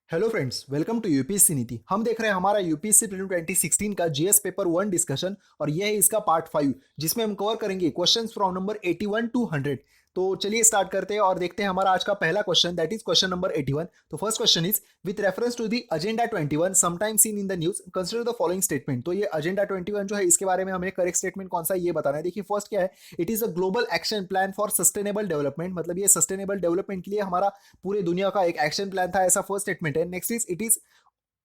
Hello friends, welcome to UPSC Niti. हम देख रहे हैं हमारा यूपीएससी प्रीलिम 2016 का जीएस पेपर 1 डिस्कशन और यह है इसका पार्ट 5 जिसमें हम कवर करेंगे क्वेश्चंस फ्रॉम नंबर 81 टू 100। तो चलिए स्टार्ट करते हैं और देखते हैं हमारा आज का पहला question, that is question number 81। तो first question is with reference to the agenda 21 sometime seen in the news consider the following statement. तो ये एजेंडा 21 जो है इसके बारे में हमें करेक्ट स्टेटमेंट कौन सा ये बताना है। देखिए फर्स्ट क्या है, it is a global action plan for sustainable development, मतलब ये सस्टेनेबल डेवलपमेंट के लिए हमारा पूरे दुनिया का एक एक्शन प्लान था, ऐसा फर्स्ट स्टेटमेंट है। Next is it is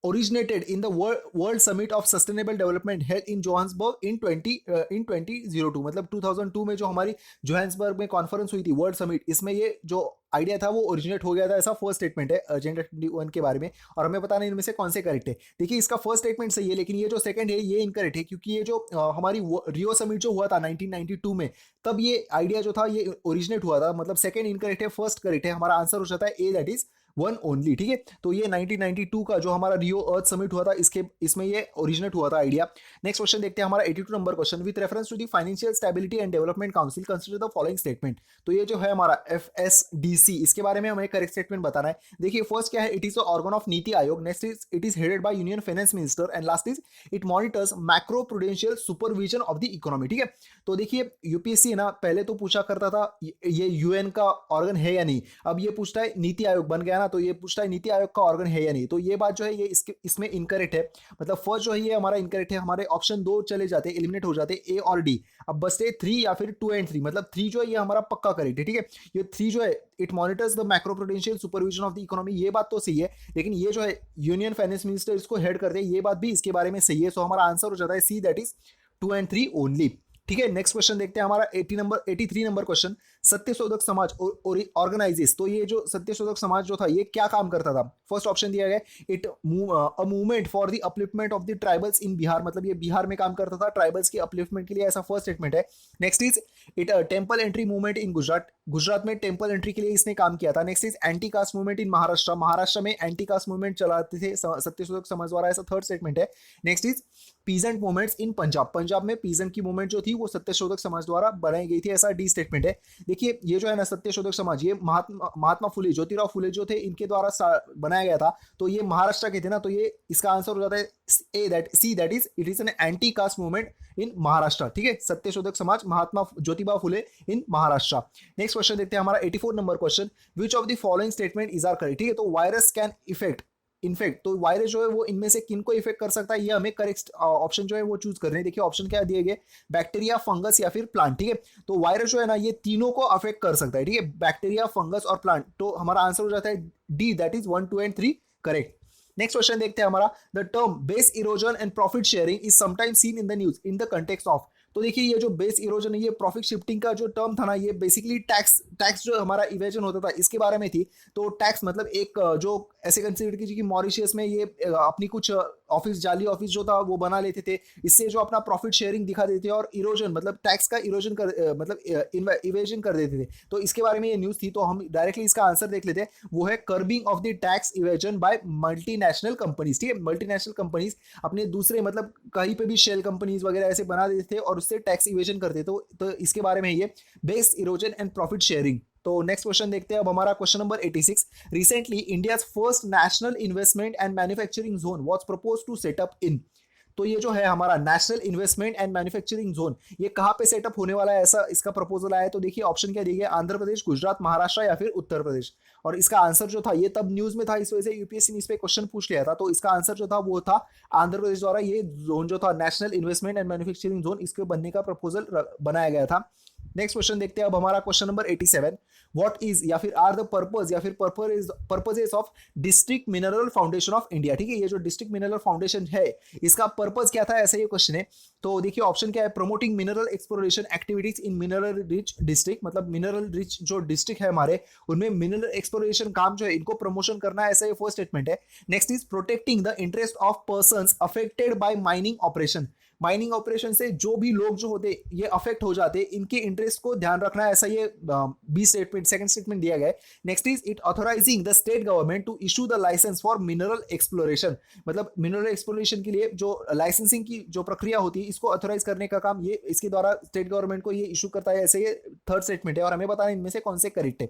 originated in the World Summit of Sustainable Development held in Johannesburg in 2002, मतलब 2002 में जो हमारी जोहान्सबर्ग में कॉन्फ्रेंस हुई थी वर्ल्ड समिट, इसमें ये जो आइडिया था वो ओरिजिनेट हो गया था, ऐसा फर्स्ट स्टेटमेंट है एजेंडा 21 के बारे में। और हमें पता नहीं इनमें से कौन से करेक्ट है। देखिए इसका फर्स्ट स्टेटमेंट सही है, लेकिन ये जो सेकंड है ये इनकरेक्ट है, क्योंकि ये जो हमारी रियो समिट जो हुआ था 1992 में, तब ये आइडिया जो था ये ओरिजिनेट हुआ था। मतलब सेकंड इनकरेक्ट है, फर्स्ट करेक्ट है। हमारा आंसर हो जाता है A, that is one only. ठीक है, तो ये 1992 का जो हमारा रियो अर्थ समिट हुआ था इसमें ये ओरिजिनेट हुआ था आइडिया। नेक्स्ट क्वेश्चन देखते हैं हमारा 82 नंबर question, with reference to the financial stability and development council consider the following statement. तो ये जो है हमारा एफएसडीसी, इसके बारे में हमें करेक्ट स्टेटमेंट बताना है। देखिए फर्स्ट क्या है, it is the organ of NITI Aayog. Next is it is headed by union finance minister and last is it monitors macro prudential supervision of the economy. ठीक है, तो देखिए यूपीएससी ना पहले तो पूछा करता था ये यूएन का ऑर्गन है या नहीं, अब ये पूछता है नीति आयोग बन गया ना, तो ये पूछता है नीति आयोग का ऑर्गन है या नहीं। तो ये बात जो है ये इसमें इनकरेक्ट है, मतलब फर्स्ट जो है ये हमारा इनकरेक्ट है। हमारे ऑप्शन दो चले जाते हैं, एलिमिनेट हो जाते हैं, ए और डी। अब बचते 3 या फिर 2 एंड 3, मतलब 3 जो है ये हमारा पक्का करेक्ट है। ठीक है, ये 3 जो है it monitors the macro prudential supervision of the economy, ये बात तो सही है, लेकिन ये जो है यूनियन फाइनेंस मिनिस्टर इसको हेड करते हैं, ये बात भी इसके बारे में सही है। सो हमारा आंसर हो जाता है सी, दैट इज 2 एंड 3 ओनली। ठीक है, नेक्स्ट क्वेश्चन देखते हैं हमारा 83 number question, Satyashodhak Samaj organises. तो ये जो सत्यशोधक समाज जो था ये क्या काम करता था। फर्स्ट ऑप्शन दिया गया it a movement for the upliftment of the tribals in Bihar, मतलब ये बिहार में काम करता था ट्राइबल्स की अपलिफ्टमेंट के लिए, ऐसा फर्स्ट स्टेटमेंट है। Next is it temple entry movement in Gujarat, Gujarat में टेम्पल एंट्री के लिए इसने काम किया था। Next is anti caste movement in Maharashtra, Maharashtra में एंटी कास्ट मूवमेंट चलाते थे सत्यशोधक समाज द्वारा, ऐसा थर्ड स्टेटमेंट है। नेक्स्ट इज पीजेंट मूवमेंट्स इन पंजाब, पंजाब में पीजेंट की मूवमेंट जो थी वो सत्यशोधक समाज द्वारा बनाई गई थी, ऐसा डी स्टेटमेंट है। देखिए ये जो है ना सत्यशोधक समाज, ये महात्मा फुले, ज्योतिराव फुले जो थे इनके द्वारा बनाया गया था। तो ये महाराष्ट्र के थे ना, तो ये इसका आंसर हो जाता है A, that is it is an anti caste movement in Maharashtra. ठीक है, Satyashodhak Samaj Mahatma Jyotiba Phule in Maharashtra. Next question देखते हैं हमारा 84 number question, which of the following statement is are correct. ठीक है, तो वायरस कैन इफेक्ट इनफेक्ट, तो वायरस जो है वो इनमें से किन को इफेक्ट कर सकता है, ये हमें करेक्ट ऑप्शन जो है वो चूज करने हैं। देखिए ऑप्शन क्या दिए गए, बैक्टीरिया, फंगस या फिर प्लांट। ठीक है, तो वायरस जो है ना ये तीनों को अफेक्ट कर सकता है। ठीक है, बैक्टीरिया, फंगस और प्लांट। तो हमारा आंसर हो जाता है D, that is 1, 2 and 3 correct. Next question देखते हैं हमारा, the term base erosion and profit sharing is sometimes seen in the news in the context of. तो देखिए ये जो बेस इरोजन है, ये प्रॉफिट शिफ्टिंग का जो टर्म था ना, ये बेसिकली टैक्स जो हमारा इवेजन होता था इसके बारे में थी। तो टैक्स मतलब एक जो ऐसे कंसिडर कीजिए कि मॉरिशियस में ये अपनी कुछ ऑफिस, जाली ऑफिस जो था वो बना लेते थे, इससे जो अपना प्रॉफिट शेयरिंग दिखा देते थे, और इरोजन मतलब टैक्स का इरोजन कर मतलब इवेजन कर देते थे। तो इसके बारे में ये न्यूज थी, तो हम डायरेक्टली इसका आंसर देख लेते हैं, वो है curbing of the tax evasion by multinational companies. ठीक है, मल्टीनेशनल कंपनीज अपने दूसरे मतलब कहीं पे भी शेल कंपनीज वगैरह ऐसे बना देते थे और उससे टैक्स इवेजन करते थे। तो इसके बारे में ये base erosion and profit sharing. तो नेक्स्ट क्वेश्चन देखते हैं अब हमारा question number 86, recently India's first national investment and manufacturing zone was proposed to set up in. तो ये जो है हमारा national investment and manufacturing zone, ये कहाँ पे सेटअप होने वाला है, ऐसा इसका प्रपोजल आया है। तो देखिए ऑप्शन क्या दिए गए, आंध्र प्रदेश, गुजरात, महाराष्ट्र या फिर उत्तर प्रदेश। और इसका आंसर जो था ये तब न्यूज में था, इस वजह से यूपीएससी ने इस पे क्वेश्चन पूछ लिया था। तो इसका आंसर जो था वो था आंध्र प्रदेश द्वारा ये जोन जो था national investment and manufacturing zone, इसके बनने का प्रपोजल बनाया गया था। नेक्स्ट क्वेश्चन देखते हैं अब हमारा क्वेश्चन नंबर 87, व्हाट इज या फिर आर द पर्पस या फिर purposes of district mineral foundation of India. ठीक है, ये जो डिस्ट्रिक्ट मिनरल फाउंडेशन है इसका पर्पस क्या था, ऐसा ये क्वेश्चन है। तो देखिए ऑप्शन क्या है, promoting mineral exploration activities in mineral rich district, मतलब मिनरल रिच जो डिस्ट्रिक्ट है हमारे उनमें मिनरल एक्सप्लोरेशन काम जो है इनको प्रमोशन करना है, ऐसा ये फर्स्ट स्टेटमेंट है। Next is protecting the interest of persons affected by mining operation, mining operation से जो भी लोग जो होते ये अफेक्ट हो जाते, इनके इंटरेस्ट को ध्यान रखना, ऐसा ये बी स्टेटमेंट सेकंड स्टेटमेंट दिया गया है। Next is it authorising the state government to issue the licence for mineral exploration, मतलब मिनरल एक्सप्लोरेशन के लिए जो लाइसेंसिंग की जो प्रक्रिया होती है इसको ऑथराइज करने का काम ये इसके द्वारा स्टेट गवर्नमेंट को ये इशू करता है, ऐसे ये थर्ड स्टेटमेंट है। और हमें बताना इनमें से कौन से करेक्ट है।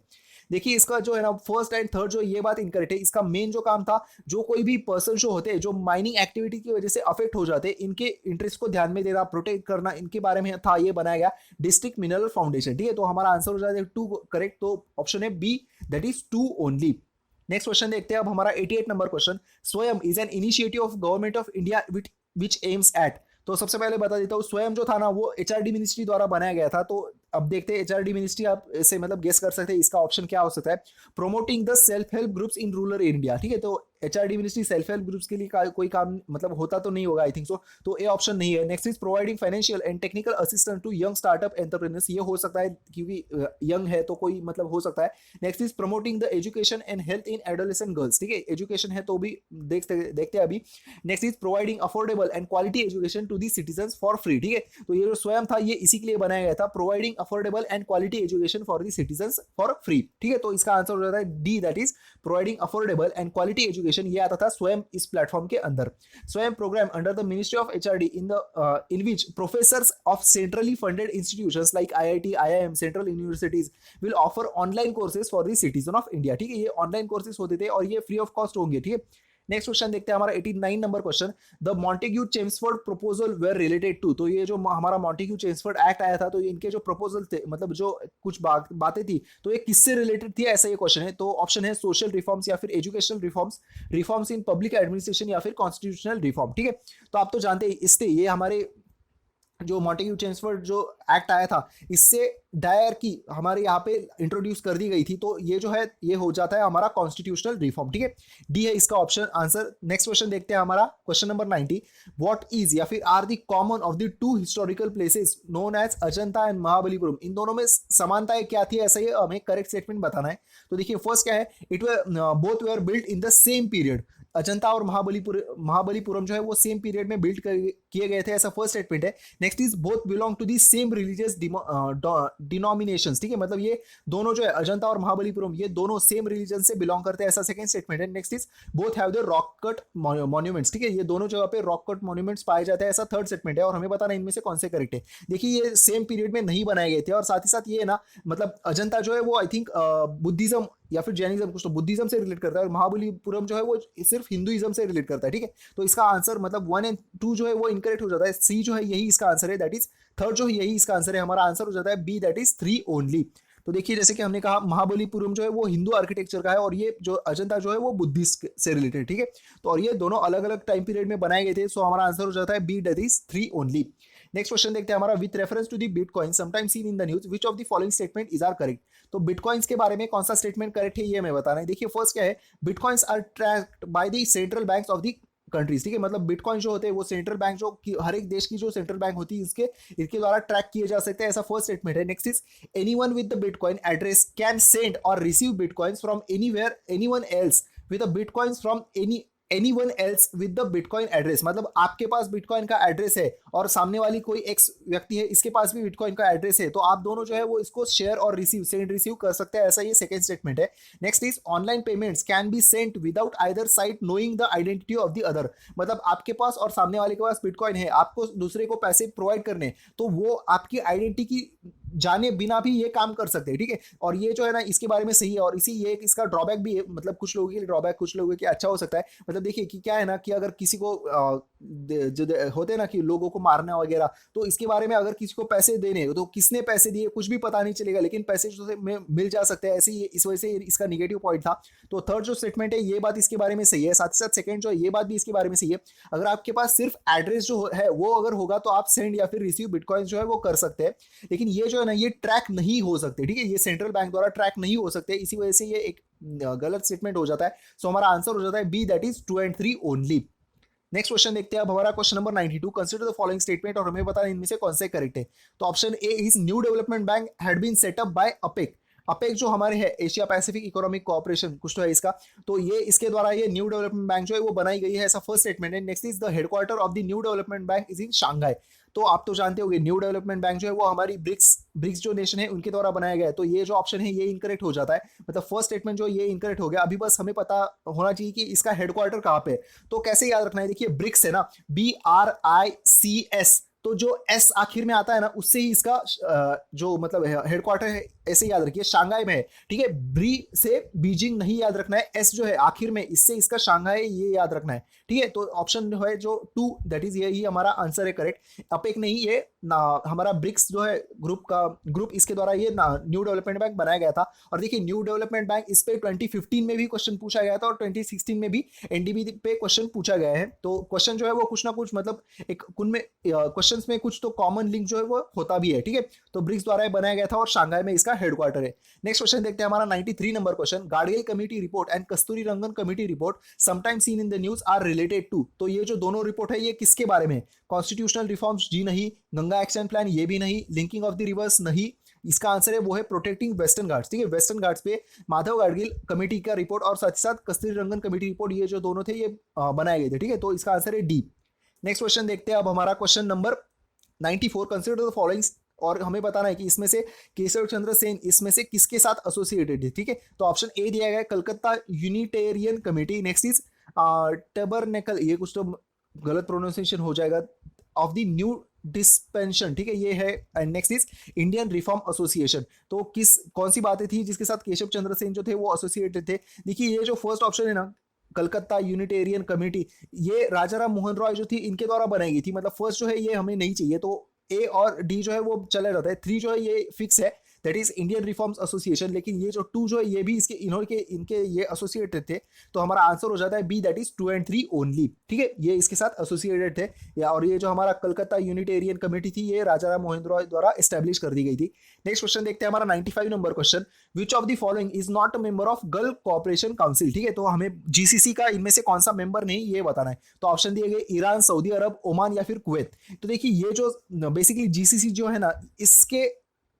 देखिए इसका जो है ना फर्स्ट एंड थर्ड जो ये बात इनकरेक्ट है। इसका मेन जो काम था, जो कोई भी पर्सन जो होते हैं जो माइनिंग एक्टिविटी की वजह से अफेक्ट हो जाते हैं, इनके इंटरेस्ट को ध्यान में देना, प्रोटेक्ट करना, इनके बारे में था, ये बनाया गया डिस्ट्रिक्ट मिनरल फाउंडेशन। ठीक है, तो हमारा आंसर हो जाता है 2 करेक्ट, तो ऑप्शन है B, that is 2 only. Next question देखते हैं अब हमारा 88 नंबर question. Swayam is an initiative of government of India which aims at. तो सबसे पहले बता देता हूँ, स्वयं जो था ना वो एचआरडी मिनिस्ट्री द्वारा बनाया गया था। तो अब देखते हैं एचआरडी मिनिस्ट्री, आप इसे मतलब गेस कर सकते हैं इसका ऑप्शन क्या हो सकता है। Promoting the self help groups in rural India. ठीक है, तो HRD ministry self help groups के लिए कोई काम मतलब होता तो नहीं होगा, आई थिंक सो, तो ए ऑप्शन नहीं है। Next is providing financial and technical assistance to young startup entrepreneurs, ये हो सकता है क्योंकि यंग है तो कोई मतलब हो सकता है। Next is promoting the education and health in adolescent girls. ठीक है, एजुकेशन है तो भी देखते हैं अभी। Next is providing affordable and quality education to the citizens for free. ठीक है, तो ये जो स्वयं था ये इसी के लिए बनाया गया था, providing affordable and quality education for the citizens for free. ठीक है, तो इसका आंसर हो जाता है D, that is providing affordable and quality education, ये आता था स्वयं इस प्लेटफॉर्म के अंदर। Swayam programme under the ministry of HRD in which professors of centrally funded institutions like IIT, IIM, central universities will offer online courses for the citizen of India. ठीक है, ये online courses होते थे और ये फ्री ऑफ कॉस्ट होंगे। ठीक है, नेक्स्ट क्वेश्चन देखते हैं हमारा 89 नंबर question. The Montagu Chelmsford proposal were related to. तो ये जो हमारा मॉन्टेग्यू चेम्सफोर्ड एक्ट आया था, तो इनके जो प्रपोजल थे मतलब जो कुछ बातें थी, तो ये किससे रिलेटेड थी, ऐसा ये क्वेश्चन है। तो ऑप्शन है सोशल रिफॉर्म्स या फिर educational reforms, reforms in public administration या फिर कॉन्स्टिट्यूशनल रिफॉर्म। ठीक है, तो आप तो जानते हैं इससे ये हमारे जो मॉन्टेग्यू चेम्सफोर्ड जो एक्ट आया था, इससे डायर की हमारे यहाँ पे इंट्रोड्यूस कर दी गई थी, तो ये जो है ये हो जाता है हमारा कॉन्स्टिट्यूशनल रिफॉर्म। ठीक है, डी है इसका ऑप्शन आंसर। नेक्स्ट क्वेश्चन देखते हैं हमारा क्वेश्चन नंबर 90। व्हाट इज या फिर are the common of the two historical places known as Ajanta and Mahabalipuram. इन दोनों में समानताएं क्या थी, ऐसा ये हमें करेक्ट स्टेटमेंट बताना है। तो देखिए फर्स्ट क्या है, it both were built in the same period. Ajanta और महाबलीपुरम जो है वो सेम पीरियड में बिल्ड किए गए थे, ऐसा फर्स्ट स्टेटमेंट है। Next is both belong to the same religious denominations. ठीक है, मतलब ये दोनों जो है अजंता और महाबलीपुरम ये दोनों सेम रिलीजन से बिलोंग करते हैं, ऐसा सेकंड स्टेटमेंट है। Next is both have the rock cut monuments. ठीक है, ये दोनों जगह पे रॉक कट मॉन्यूमेंट्स पाए जाते हैं, ऐसा थर्ड स्टेटमेंट है। और हमें बताना इनमें से कौन से करेक्ट है। देखिए ये सेम पीरियड में नहीं बनाए गए थे, और साथ ही साथ ये ना मतलब अजंता जो है वो आई थिंक बुद्धिज्म या फिर जैनिज्म, कुछ तो बुद्धिज्म से रिलेट करता है, और महाबलीपुरम जो है वो सिर्फ हिंदुइज्म से रिलेट करता है। ठीक है, तो इसका आंसर मतलब 1 और 2 जो है वो इनकरेक्ट हो जाता है। सी जो है यही इसका आंसर है, दैट इज थर्ड जो है यही इसका आंसर है। हमारा आंसर हो जाता है बी, दैट इज 3 ओनली। तो देखिए जैसे कि हमने कहा महाबलीपुरम जो है वो हिंदू आर्किटेक्चर का है, और ये जो अजंता जो है वो बुद्धिस्ट से रिलेटेड। ठीक है, तो और ये दोनों अलग अलग टाइम पीरियड में बनाए गए थे, सो हमारा आंसर हो जाता है B, that is 3 only. Next question देखते हैं हमारा, with reference to the bitcoin sometimes seen in the news which of the following statement is are correct. तो बिटकॉइंस के बारे में कौन सा स्टेटमेंट करेक्ट है ये हमें बताना है। देखिए फर्स्ट क्या है, bitcoins are tracked by the central banks of the countries. ठीक है, मतलब बिटकॉइन जो होते हैं वो सेंट्रल बैंक जो हर एक देश की जो सेंट्रल बैंक होती है इसके द्वारा ट्रैक किए जा सकते हैं, ऐसा फर्स्ट स्टेटमेंट है। Next is anyone with the bitcoin address can send और receive bitcoins from anywhere anyone else with the bitcoins from anyone else with the bitcoin address. मतलब आपके पास बिटकॉइन का एड्रेस है और सामने वाली कोई एक्स व्यक्ति है, इसके पास भी बिटकॉइन का एड्रेस है, तो आप दोनों जो है वो इसको शेयर और सेंड रिसीव कर सकते हैं, ऐसा ये सेकंड स्टेटमेंट है। Next is online payments can be sent without either side knowing the identity of the other. मतलब आपके पास और सामने वाले के पास बिटकॉइन है, आपको दूसरे को पैसे प्रोवाइड करने, तो वो आपकी आइडेंटिटी की जाने बिना भी ये काम कर सकते हैं। ठीक है, और ये जो है ना इसके बारे में सही है, और इसी ये इसका ड्रॉबैक भी है, मतलब कुछ लोगों के लिए ड्रॉबैक, कुछ लोगों के लिए अच्छा हो सकता है। मतलब देखिए कि क्या है ना कि अगर किसी को जो होते हैं ना कि लोगों को मारना वगैरह, तो इसके बारे में अगर किसी को पैसे देने तो किसने पैसे दिए कुछ भी पता नहीं चलेगा, लेकिन पैसे जो में मिल जा सकते हैं, ऐसे ही इस वजह से इसका निगेटिव पॉइंट था। तो थर्ड जो स्टेटमेंट है ये बात इसके बारे में सही है, साथ ही साथ सेकंड जो है ये बात भी इसके बारे में सही है। अगर आपके पास सिर्फ एड्रेस जो है वो अगर होगा तो आप सेंड या फिर रिसीव बिटकॉइन जो है वो कर सकते हैं, लेकिन ये जो है ना ये ट्रैक नहीं हो सकते। ठीक है, ये सेंट्रल बैंक द्वारा ट्रैक नहीं हो सकते, इसी वजह से ये एक गलत स्टेटमेंट हो जाता है। सो हमारा आंसर हो जाता है बी, दैट इज 2 और 3 ओनली। नेक्स्ट क्वेश्चन देखते हैं अब हमारा question number 92। Consider the following statement और हमें बताना इनमें से कौन से करेक्ट है। तो option A is new development bank had been setup by APEC APEC जो हमारे है एशिया पैसिफिक इकोनॉमिक कोऑपरेशन कुछ तो है इसका, तो ये इसके द्वारा ये न्यू डेवलपमेंट बैंक जो है वो बनाई गई है, ऐसा फर्स्ट स्टेटमेंट है। Next is the headquarter of the new development bank is in Shanghai. तो आप तो जानते होंगे न्यू डेवलपमेंट बैंक जो है वो हमारी ब्रिक्स ब्रिक्स जो नेशन है उनके द्वारा बनाया गया है, तो ये जो ऑप्शन है ये इनकरेक्ट हो जाता है, मतलब फर्स्ट स्टेटमेंट जो ये इनकरेक्ट हो गया। अभी बस हमें पता होना चाहिए कि इसका हेडक्वार्टर कहाँ पे है। तो कैसे याद रखना है, देखिए ब्रिक्स है ना, BRICS, तो जो एस आखिर में आता है ना उससे ही इसका जो मतलब हेडक्वार्टर है, ऐसे याद रखिए शांघाई में है। ठीक है, ब्री से बीजिंग नहीं याद रखना है, एस जो है आखिर में इससे इसका शांघाई ये याद रखना है। ठीक है, तो ऑप्शन जो है जो 2 दैट इज यही हमारा आंसर है करेक्ट। अपेक नहीं, ये ना हमारा ब्रिक्स जो है ग्रुप इसके द्वारा ये न्यू डेवलपमेंट बैंक बनाया गया था। और देखिए न्यू डेवलपमेंट बैंक इस पे 2015 में भी क्वेश्चन पूछा गया था और 2016 में भी एनडीबी पे क्वेश्चन पूछा गया है। तो क्वेश्चन जो है वो कुछ ना कुछ मतलब एक उनमें क्वेश्चंस में कुछ तो कॉमन लिंक जो है वो होता भी है। ठीक है, तो ब्रिक्स द्वारा बनाया गया था और शांघाई में इसका हेडक्वार्टर है। नेक्स्ट क्वेश्चन देखते हैं हमारा 93 नंबर question, Gadgil committee report and Kasturirangan committee report sometime seen in the news are related to. तो ये जो दोनों रिपोर्ट है ये किसके बारे में, कॉन्स्टिट्यूशनल रिफॉर्म्स जी नहीं, गंगा एक्शन प्लान ये भी नहीं, लिंकिंग ऑफ द रिवर्स नहीं, इसका आंसर है वो है प्रोटेक्टिंग वेस्टर्न घाट्स। ठीक है, वेस्टर्न घाट्स पे माधव गाडगिल कमेटी का रिपोर्ट और साथ ही साथ कस्तूरी रंगन कमेटी रिपोर्ट, ये जो दोनों थे ये बनाए गए थे। ठीक है, तो इसका आंसर है डी। नेक्स्ट क्वेश्चन देखते हैं अब हमारा question number 94, consider the following, और हमें बताना है कि इसमें से केशव चंद्र सेन इसमें से किसके साथ एसोसिएटेड है। ठीक है, तो ऑप्शन ए दिया गया है Calcutta Unitarian committee, next is tabernacle, ये कुछ तो गलत प्रोनाउंसिएशन हो जाएगा, ऑफ द न्यू डिस्पेंशन। ठीक है, ये है। And next is Indian reform association. तो कौन सी बातें थी जिसके साथ केशव चंद्र सेन जो थे वो एसोसिएटेड थे। देखिए ये जो फर्स्ट ऑप्शन है ना कलकत्ता यूनिटेरियन कमेटी, ये राजा राम मोहन रॉय जो थी इनके द्वारा बनाई गई थी, मतलब फर्स्ट जो है ये हमें नहीं चाहिए, तो ए और डी जो है वो चला जाता है, 3 जो है ये फिक्स है, that is Indian reforms association. लेकिन ये जो 2 जो है ये भी इसके इनके ये एसोसिएटेड थे, तो हमारा आंसर हो जाता है B, that is 2 and 3 only. ठीक है, ये इसके साथ एसोसिएटेड थे और ये जो हमारा कलकत्ता यूनिटेरियन कमेटी थी ये राजा राम मोहन रॉय द्वारा एस्टेब्लिश कर दी गई थी। नेक्स्ट क्वेश्चन देखते हैं हमारा 95 number question, which of the following is not a member of gulf cooperation council. ठीक है, तो हमें जीसीसी का इनमें से कौन सा मेंबर नहीं ये बताना है। तो ऑप्शन दिए गए ईरान, सऊदी अरब, ओमान या फिर कुवैत। तो देखिए ये जो बेसिकली जीसीसी जो है ना इसके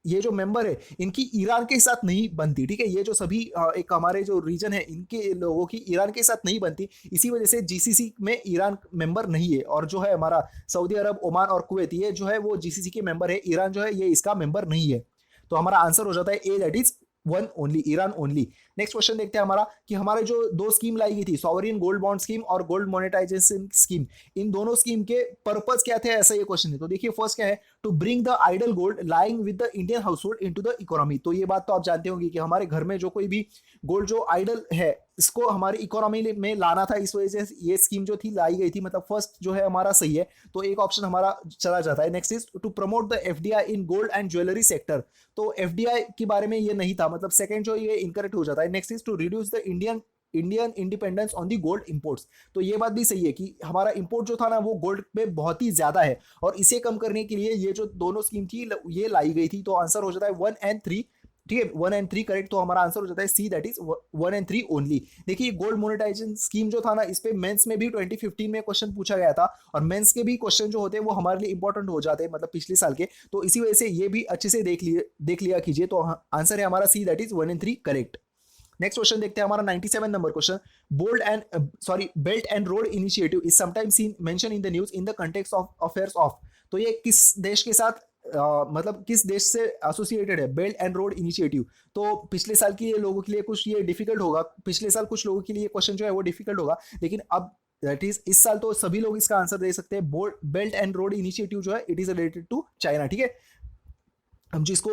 ये जो मेंबर है इनकी ईरान के साथ नहीं बनती। ठीक है, ये जो सभी एक हमारे जो रीजन है इनके लोगों की ईरान के साथ नहीं बनती, इसी वजह से जीसीसी में ईरान मेंबर नहीं है। और जो है हमारा सऊदी अरब, ओमान और कुवैत ये जो है वो जीसीसी के मेंबर है, ईरान जो है ये इसका मेंबर नहीं है। तो हमारा आंसर हो जाता है A, that is 1 only, Iran only. Next question देखते हैं हमारा कि हमारे जो 2 स्कीम लाई गई थी, सॉवरिन गोल्ड बॉन्ड स्कीम और गोल्ड मोनेटाइजेशन स्कीम, इन दोनों स्कीम के पर्पस क्या थे, ऐसा ये क्वेश्चन है। तो देखिए फर्स्ट क्या है, to bring the idle gold lying with the Indian household into the economy. तो ये बात तो आप जानते होंगे कि हमारे घर में जो कोई भी गोल्ड जो आइडल है इसको हमारी इकोनॉमी में लाना था, इस वजह से ये स्कीम जो थी लाई गई थी, मतलब फर्स्ट जो है हमारा सही है, तो एक ऑप्शन हमारा चला जाता है। Next is to promote the FDI in gold and jewellery sector. तो एफडीआई के बारे में ये नहीं था, मतलब सेकंड जो ये इनकरेक्ट हो जाता है। Next is to reduce the Indian independence on the gold imports. तो ये बात भी सही है कि हमारा इंपोर्ट जो था ना वो गोल्ड पे बहुत ही ज्यादा है, और इसे कम करने के लिए ये जो दोनों स्कीम थी ये लाई गई थी। तो आंसर हो जाता है 1 and 3। ठीक है, 1 and 3 करेक्ट, तो हमारा आंसर हो जाता है सी, दैट इज 1 and 3 ओनली। देखिए गोल्ड मोनेटाइजेशन स्कीम जो था ना इस पे मेंस में भी 2015 में क्वेश्चन पूछा गया था, और मेंस के भी क्वेश्चन जो होते हैं वो हमारे लिए इंपॉर्टेंट हो जाते हैं, मतलब पिछले साल के, तो इसी वजह से ये भी अच्छे से देख लिया कीजिए। तो आंसर है हमारा C, that is 1 and 3 correct. Next question देखते हैं हमारा 97 number question, belt and road initiative is sometimes seen mention in the news in the context of affairs of. तो ये किस देश के साथ मतलब किस देश से एसोसिएटेड है बेल्ट एंड रोड इनिशिएटिव। तो पिछले साल के लोगों के लिए कुछ ये डिफिकल्ट होगा, पिछले साल कुछ लोगों के लिए क्वेश्चन जो है वो डिफिकल्ट होगा, लेकिन अब दैट इज इस साल तो सभी लोग इसका आंसर दे सकते हैं। बेल्ट एंड रोड इनिशिएटिव जो है it is related to China. ठीक है, हम जिसको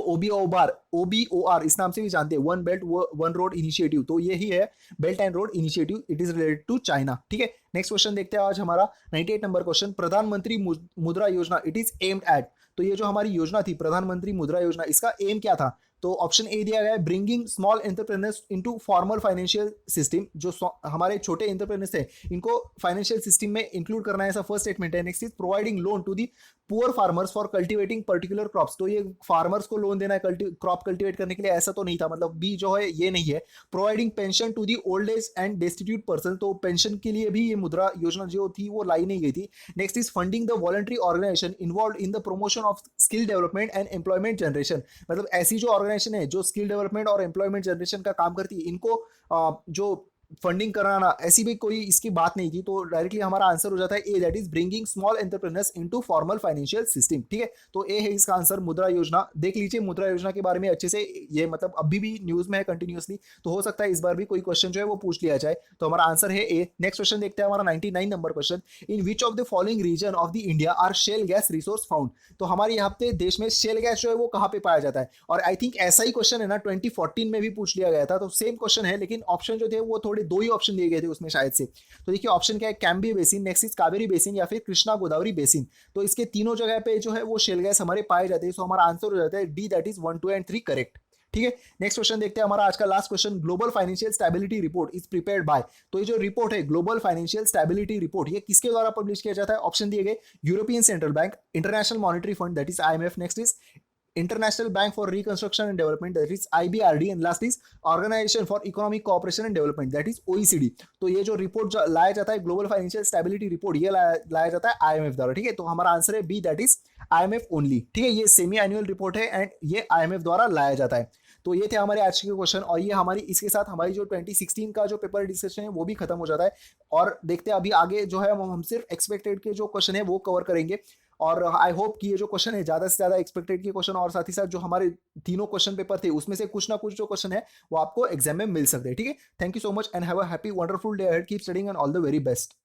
ओबीओआर इस नाम से भी जानते हैं, one belt one road initiative, तो ये ही है belt and road initiative, it is related to China. ठीक है, नेक्स्ट क्वेश्चन देखते हैं आज हमारा 98 नंबर क्वेश्चन, प्रधानमंत्री मुद्रा योजना इट इज एम्ड एट। तो ये जो हमारी योजना थी प्रधानमंत्री मुद्रा योजना, इसका एम क्या था। तो ऑप्शन ए दिया गया है bringing small entrepreneurs into formal financial system, जो हमारे छोटे एंटरप्रेन्योर्स है इनको फाइनेंशियल सिस्टम में इंक्लूड करना है, ऐसा फर्स्ट स्टेटमेंट है। Next is providing loan to the poor farmers for cultivating particular crops. तो ये फार्मर्स को लोन देना है क्रॉप कल्टिवेट करने के लिए, ऐसा तो नहीं था, मतलब बी जो है ये नहीं है। Providing pension to the old age and destitute person, तो पेंशन के लिए भी ये मुद्रा योजना जो थी वो लाई नहीं गई थी। Next is funding the voluntary organisation involve in the promotion of skill development and employment generation, मतलब ऐसी जो ऑर्गेनाइजेशन है जो स्किल डेवलपमेंट और एम्प्लॉयमेंट जनरेशन का काम करती है, इनको जो फंडिंग कराना, ऐसी भी कोई इसकी बात नहीं थी। तो डायरेक्टली हमारा आंसर हो जाता है A, that is bringing small entrepreneurs into formal financial system. ठीक है, तो ए है इसका आंसर मुद्रा योजना। देख लीजिए मुद्रा योजना के बारे में अच्छे से, ये मतलब अभी भी न्यूज में है कंटिन्यूअसली, तो हो सकता है इस बार भी कोई क्वेश्चन जो है वो पूछ लिया जाए। तो हमारा आंसर है ए। नेक्स्ट क्वेश्चन देखते हैं हमारा 99 number question. In which of the following region of the India are shale gas resource found. तो हमारे यहाँ पे देश में शेल गैस जो है वो कहाँ पे पाया जाता है, और आई थिंक ऐसा ही क्वेश्चन है ना 2014 में भी पूछ लिया गया था, तो सेम क्वेश्चन है, लेकिन ऑप्शन जो थे वो थोड़े दो ही ऑप्शन दिए गए थे उसमें शायद से। तो देखिए ऑप्शन क्या है, Cambay basin, next is Kaveri basin, या फिर कृष्णा गोदावरी बेसिन। तो इसके तीनों जगह पे जो है वो शेल गैस हमारे पाए जाते हैं। सो हमारा आंसर हो जाता है D, that is 1, 2 and 3 correct. ठीक है, नेक्स्ट क्वेश्चन देखते हैं हमारा आज का last question. Global financial stability report is prepared by. तो ये जो रिपोर्ट है ग्लोबल फाइनेंशियल स्टेबिलिटी रिपोर्ट, ये किसके द्वारा पब्लिश किया जाता है? ऑप्शन दिए गए, European central bank, international monetary fund that is IMF, next is International Bank for Reconstruction and Development, that is IBRD, and last is Organization for Economic Cooperation and Development, that is OECD। तो ये जो report लाया जाता है global financial stability report, ये लाया जाता है IMF द्वारा। ठीक है, तो हमारा आंसर है B, that is IMF only. ठीक है, ये सेमी एनुअल रिपोर्ट है एंड ये IMF द्वारा लाया जाता है। तो ये थे हमारे आज के क्वेश्चन, और ये हमारी इसके साथ हमारी जो 2016 का जो पेपर डिस्कशन है वो भी खत्म हो जाता है। और देखते हैं अभी आगे जो है हम सिर्फ एक्सपेक्टेड के जो क्वेश्चन है वो कवर करेंगे। और आई होप कि ये जो क्वेश्चन है ज़्यादा से ज़्यादा एक्सपेक्टेड के क्वेश्चन, और साथ ही साथ जो हमारे तीनों क्वेश्चन पेपर थे उसमें से कुछ ना कुछ जो क्वेश्चन है वो आपको एग्जाम में मिल सकते हैं। ठीक है, thank you so much and have a happy wonderful day ahead, keep studying and all the very best.